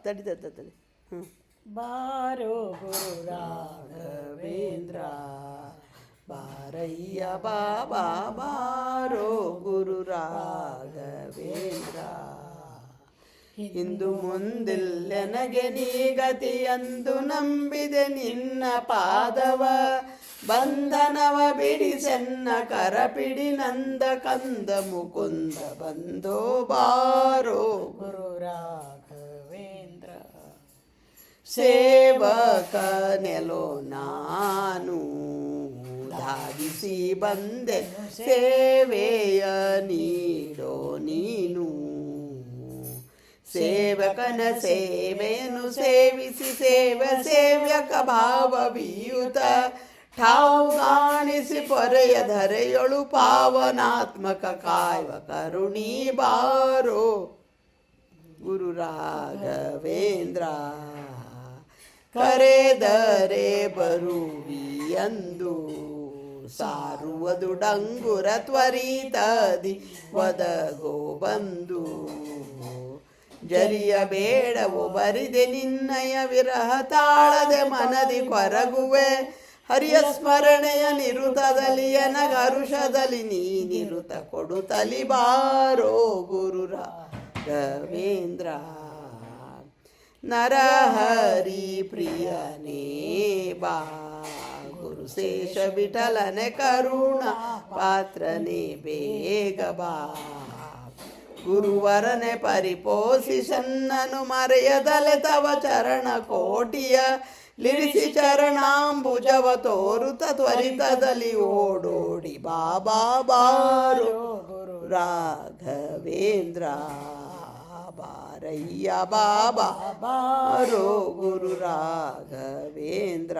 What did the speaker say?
ತಡಿ. ಬಾರೋ ಗುರು ರಾಘವೇಂದ್ರ, ಬಾರಯ್ಯ ಬಾಬಾ ಬಾರೋ ಗುರು ರಾಘವೇಂದ್ರ. ಇಂದು ಮುಂದಿಲ್ಲೆನಗೆ ನೀ ಗತಿಯಂದು ನಂಬಿದೆ ನಿನ್ನ ಪಾದವ, ಬಂಧನವ ಬಿಡಿಸೆನ್ನ ಕರಪಿಡಿ ನಂದ ಕಂದ ಮುಕುಂದ ಬಂದೋ ಬಾರೋ ಗುರು ರಾಘವೇಂದ್ರ. ಸೇವಕನೆಲೋ ನಾನು ಧಾವಿಸಿ ಬಂದೆ, ಸೇವೆಯ ನೀಡೋ ನೀನು. ಸೇವಕನ ಸೇವೆಯನ್ನು ಸೇವಿಸಿ ಸೇವ್ಯಕ ಭಾವ ಬೀಯುತ, ಠಾವು ಕಾಣಿಸಿ ಪೊರೆಯ ಧರೆಯೊಳು ಪಾವನಾತ್ಮಕ ಕಾಯ್ವ ಕರುಣಿ ಬಾರೋ ಗುರು ರಾಘವೇಂದ್ರ. ಕರೆದರೆ ಬರುವಿಯಂದು ಸಾರುವುದು ಡಂಗುರ ತ್ವರಿತದಿ ಒದಗೋ ಬಂದು. ಜರಿಯ ಬೇಡವು ಬರಿದೆ ನಿನ್ನಯ ವಿರಹ ತಾಳದೆ ಮನದಿ ಕೊರಗುವೆ, ಹರಿಯ ಸ್ಮರಣೆಯ ನಿರುತದಲ್ಲಿ ಎನಗರುಷದಲ್ಲಿ ನೀನಿರುತ ಕೊಡುತ್ತಲಿ ಬಾರೋ ಗುರು ರಾಘವೇಂದ್ರ. ನರಹರಿ ಪ್ರಿಯನೇ ಬಾ ಗುರು ಶೇಷ ವಿಠಲನೆ ಕರುಣ ಪಾತ್ರನೇ ಬೇಗ ಬಾ. ಗುರುವರನೆ ಪರಿಪೋಷಿಸನ್ನನು ಮರೆಯದಲೆ ತವ ಚರಣ ಕೋಟಿಯ, ಲಿರಿಸಿ ಚರಣಾಂಬುಜವ ತೋರುತ ತ್ವರಿತದಲ್ಲಿ ಓಡೋಡಿ ಬಾಬಾ ಬಾರೋ ಗುರು ರಾಘವೇಂದ್ರ. ಬಾರಯ್ಯ ಬಾಬಾ ಬಾರೋ ಗುರು ರಾಘವೇಂದ್ರ.